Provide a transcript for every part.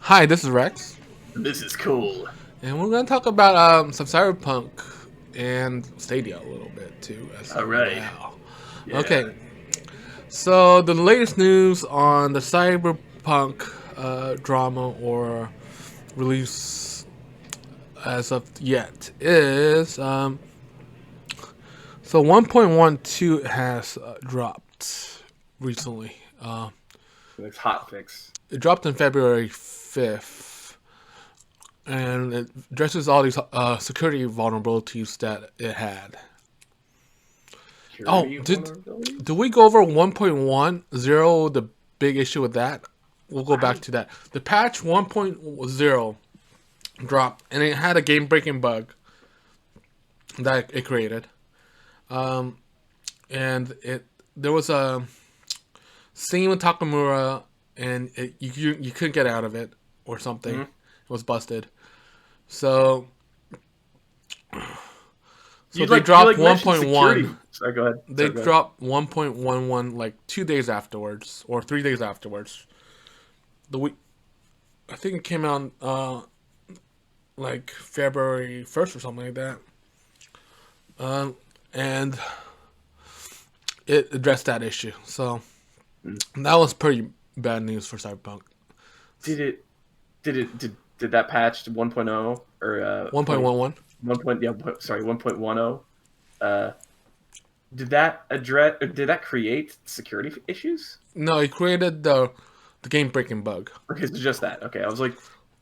Hi, this is Rex, This is cool. and we're going to talk about some Cyberpunk and Stadia a little bit too as All right. well. Yeah. Okay, so the latest news on the Cyberpunk drama or release as of yet is so 1.12 has dropped recently. It's hotfix. It dropped on February 5th. And it addresses all these security vulnerabilities that it had. Oh, Security did vulnerabilities? do we go over 1.10? The big issue with that. We'll go back I to that. The patch 1.0 dropped, and it had a game-breaking bug that it created. Um, and it there was a scene with Takamura, and you couldn't get out of it or something. mhm. It was busted. So You they like you dropped like mentioned 1.1. security. Sorry, go ahead. They Sorry, go ahead. dropped 1.11 like 2 days afterwards or 3 days afterwards. The week I think it came out like February 1st or something like that. And it addressed that issue. So Mm. that was pretty bad news for Cyberpunk. Did it did that patch to 1.0 or point 1.11. 1 point yeah, sorry, 1.10 uh did that address or did that create security issues? No, it created the game breaking bug. Okay, it's just that. Okay, I was like,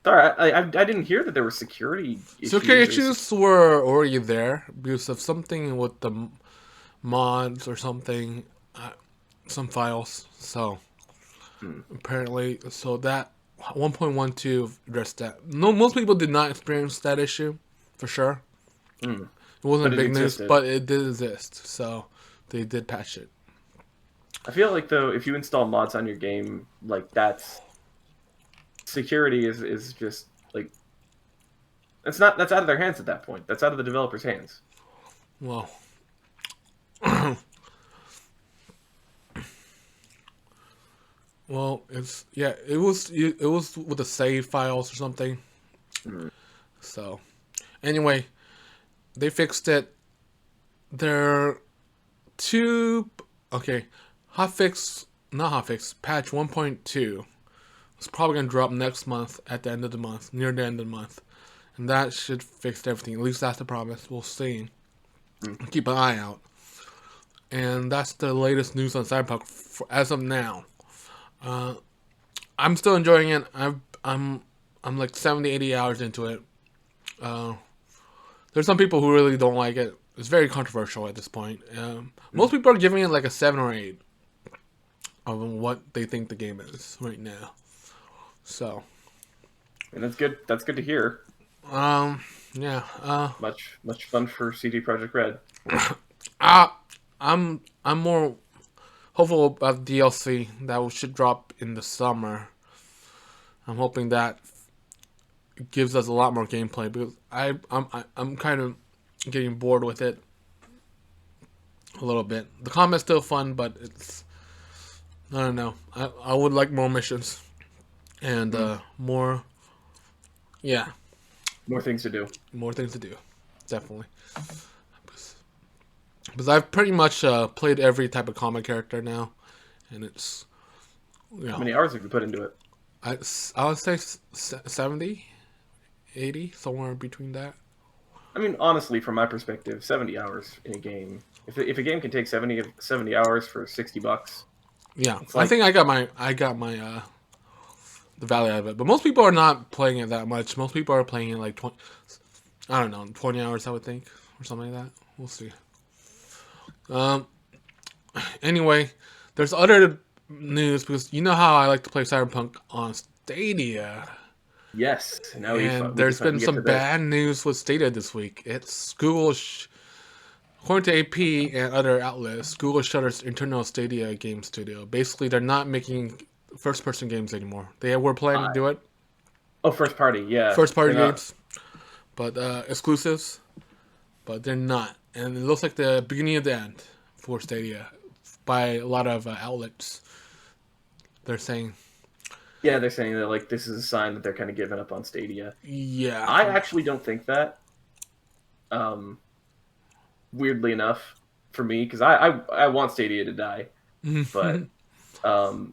sorry, I didn't hear that there were security Security issues or issues were already there because of something with the mods or something, some files. So hmm. apparently, so that 1.12 addressed that. No, most people did not experience that issue, for sure. Hmm. It wasn't But it big news, existed. but it did exist. So they did patch it. I feel like though, if you install mods on your game, like that's security is just like it's not that's out of their hands at that point. That's out of the developer's hands. Well, well, it's yeah, it was with the save files or something. Mm. So anyway, they fixed it. There two okay, hotfix not hotfix patch 1.2. It's probably gonna drop next month at the end of the month, near the end of the month, and that should fix everything. At least that's the promise. We'll see. Mm. Keep an eye out. And that's the latest news on Cyberpunk as of now. Uh, I'm still enjoying it. I'm like 70, 80 hours into it. Uh, there's some people who really don't like it. It's very controversial at this point. Mm. Most people are giving it like a 7 or 8 of what they think the game is right now. So, And that's good. That's good to hear. um, yeah. Much fun for CD Projekt Red. I, I'm more hopeful about DLC that should drop in the summer. I'm hoping that gives us a lot more gameplay because I'm kind of getting bored with it a little bit. The combat's still fun, but it's I don't know. I would like more missions and Mm. more yeah More things to do. more things to do, definitely. Because I've pretty much played every type of combat character now, and it's you How know many hours have you put into it? I would say 70, 80, somewhere between that. I mean, honestly, from my perspective, 70 hours in a game. If a game can take 70 hours for $60, Yeah, it's I like think I got my the value out of it. But most people are not playing it that much. Most people are playing it like 20, I don't know, 20 hours I would think or something like that. We'll see. Um. Anyway, there's other news because you know how I like to play Cyberpunk on Stadia, yes. Now and we can there's been finally get some to this. bad news with Stadia this week. It's Google. According to AP and other outlets, Google shut its internal Stadia game studio. Basically, they're not making first-person games anymore. They were planning to I do it, Oh, first party. Yeah, first-party they're not. games, but exclusives, but they're not. And it looks like the beginning of the end for Stadia by a lot of outlets. They're saying, Yeah, they're saying that like this is a sign that they're kind of giving up on Stadia. Yeah. I actually don't think that. Um, Weirdly enough, for me, because I want Stadia to die, but um,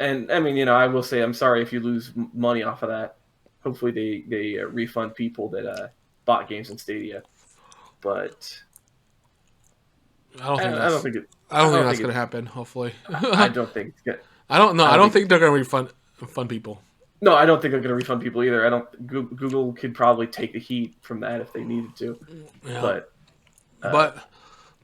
and I mean, I will say I'm sorry if you lose money off of that. Hopefully, they refund people that bought games in Stadia, but I don't think I don't that's. think it. I I don't think don't that's think gonna it's. happen. Hopefully. I don't think it's good. I don't know. I I don't don't think think they're gonna refund fund people. No, I don't think they're going to refund people either. I don't. Google could probably take the heat from that if they needed to, Yeah. but uh, But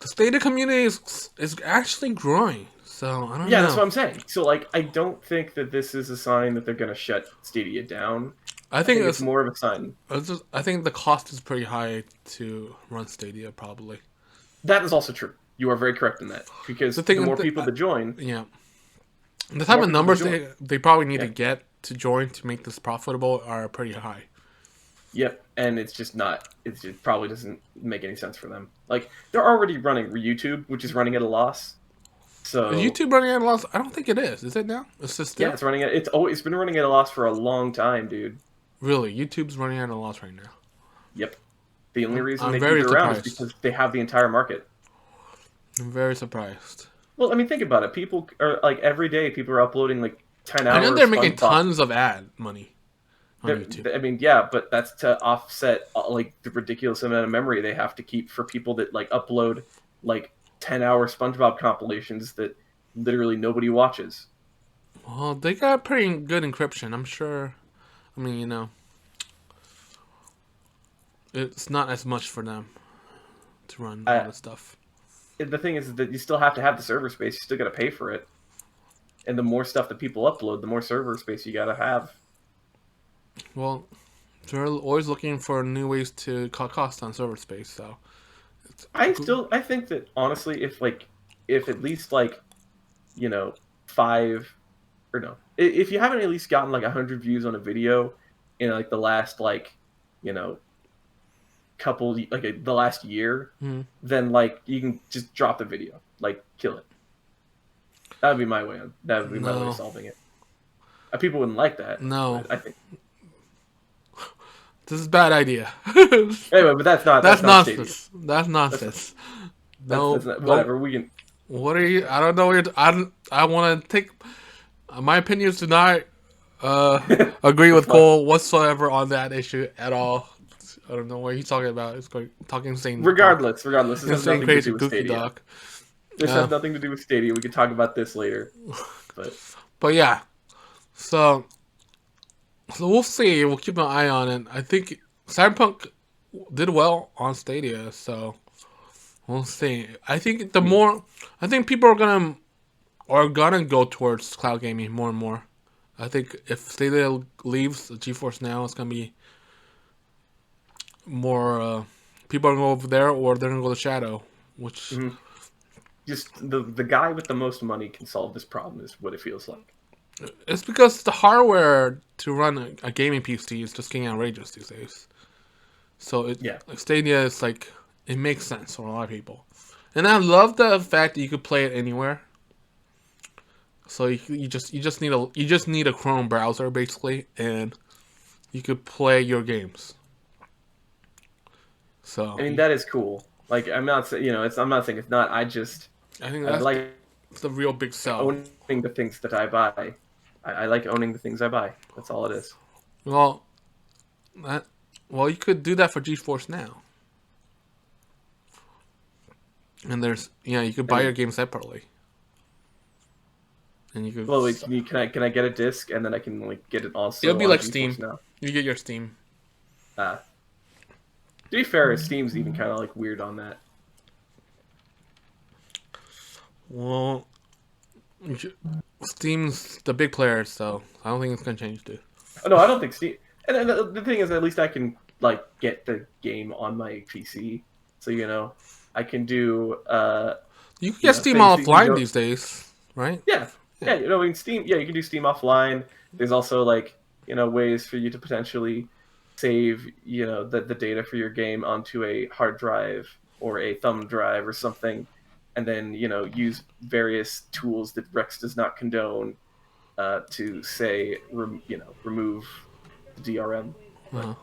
the Stadia community is actually growing. So I don't yeah, that's know. what I'm saying. So like, I don't think that this is a sign that they're going to shut Stadia down. I I think think it's more of a sign. I think the cost is pretty high to run Stadia. Probably. That is also true. You are very correct in that The because thing, the more people that join, yeah, the the type more of people that numbers join. they probably need to Yeah. get to join to make this profitable are pretty high. Yep. And it's just not. It probably doesn't make any sense for them. Like they're already running YouTube, which is running at a loss. Is So YouTube running at a loss? I don't think it is. Is it now? Is it yeah, still? it's running at. It's been running at a loss for a long time, dude. Really, YouTube's running at a loss right now. Yep. The only reason I'm they keep very it around is surprised. because they have the entire market. I'm very surprised. Well, I mean, think about it. People are like every day. People are uploading like ten I know hours they're making SpongeBob. tons of ad money on YouTube. I mean, yeah, but that's to offset like the ridiculous amount of memory they have to keep for people that like upload like 10-hour SpongeBob compilations that literally nobody watches. Well, they got pretty good encryption. I'm sure. I mean, it's not as much for them to run all I, this stuff. the thing is that you still have to have the server space. You still got to pay for it, and the more stuff that people upload, the more server space you got to have. Well, they're always looking for new ways to cut costs on server space. So, I think that honestly, if at least like five or no, if you haven't at least gotten like 100 views on a video in like the last like you know couple like the last year, hmm. then like you can just drop the video, like kill it. That would be my way. That would be my way of No, solving it. People wouldn't like that, no, but I think this is a bad idea. anyway. But That's that's not Stadia. nonsense. That's That's not, nonsense. No, that's not, no. whatever. We can. What are you? I don't know. I don't. I want to take my opinions. Do not agree with Reflect. Cole whatsoever on that issue at all. I don't know what he's talking about. He's talking insane talk. Regardless, this has Insane, nothing to crazy, do with goofy Stadia. talk. This has nothing to do with Stadia. We can talk about this later. But But yeah, so we'll see. We'll keep an eye on it. I think Cyberpunk did well on Stadia, so we'll see. I think I think people are gonna go towards cloud gaming more and more. I think if Stadia leaves GeForce Now, it's gonna be more people are gonna go over there, or they're gonna go to Shadow, which mhm. Just the guy with the most money can solve this problem is what it feels like. it's because the hardware to run a gaming PC is just getting outrageous these days. So Yeah. like Stadia is like it makes sense for a lot of people, and I love the fact that you could play it anywhere. So you just need a Chrome browser basically, and you could play your games. So I mean that is cool. Like I'm not saying I'm not saying it's not. I think I that's like the real big sell. owning the things that I buy. I like owning the things I buy. That's all it is. Well, that well you could do that for GeForce Now, and you could buy And your game separately, and you could. well, wait, can I get a disc and then I can like get it also It'll be on like GeForce Steam. now? You get your Steam. To be fair, Steam's even kind of like weird on that. Well, Steam's the big player, so I don't think it's gonna change, dude. Oh, no, I don't think Steam. And then the thing is, at least I can like get the game on my PC, so I can do You can get Steam things that you offline don't. these days, right? Yeah, yeah. I mean, Steam. Yeah, you can do Steam offline. There's also like ways for you to potentially save the data for your game onto a hard drive or a thumb drive or something, and then use various tools that Rex does not condone to say remove the DRM. But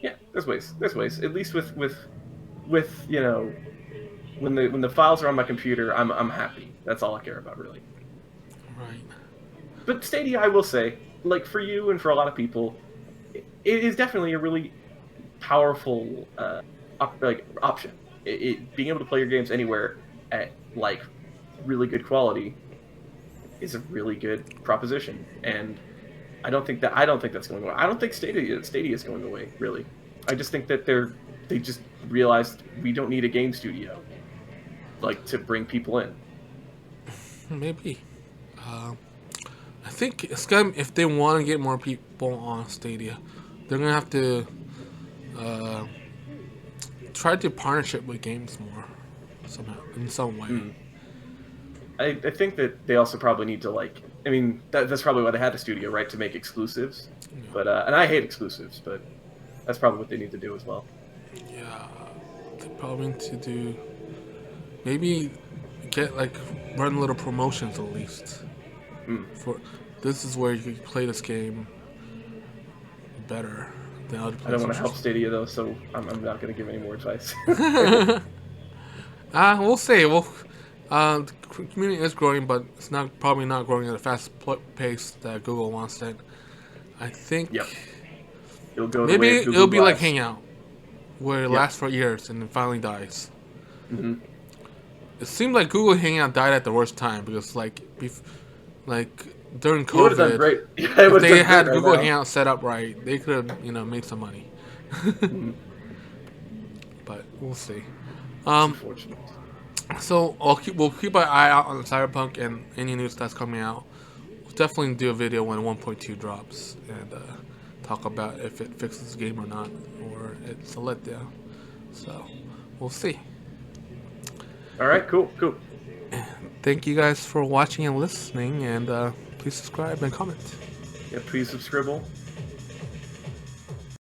yeah, there's ways. There's ways. At least with when the files are on my computer, I'm happy. That's all I care about, really. Right. But Stadia, I will say, like for you and for a lot of people, it is definitely a really powerful option. Being able to play your games anywhere at like really good quality is a really good proposition, and I don't think that's going away. I don't think Stadia is going away, really. I just think that they just realized we don't need a game studio like to bring people in. Maybe. I think it's gonna, if they want to get more people on Stadia, they're gonna have to try to partnership with games more somehow in some way. I think that they also probably need to like. I mean, that's probably why they had the studio, right, to make exclusives. Yeah. But and I hate exclusives, but that's probably what they need to do as well. Yeah, they probably need to do maybe get like run little promotions at least. For this is where you can play this game better than other places. I don't want to help Stadia though, so I'm not going to give any more advice. We'll see. The community is growing, but it's probably not growing at a fast pace that Google wants it. I think. Yep. It'll go maybe the way it'll be Glass. like Hangout, where it lasts for years and then finally dies. It seemed like Google Hangout died at the worst time because like during It would have done COVID, great. Yeah, if they had right Google now. Hangout set up right, they could have made some money. But we'll see. Unfortunate. So we'll keep an eye out on Cyberpunk and any news that's coming out. We'll definitely do a video when 1.2 drops and talk about if it fixes the game or not, or it's a letdown. So we'll see. All right, cool. Thank you guys for watching and listening, and please subscribe and comment. Yeah, please subscribe.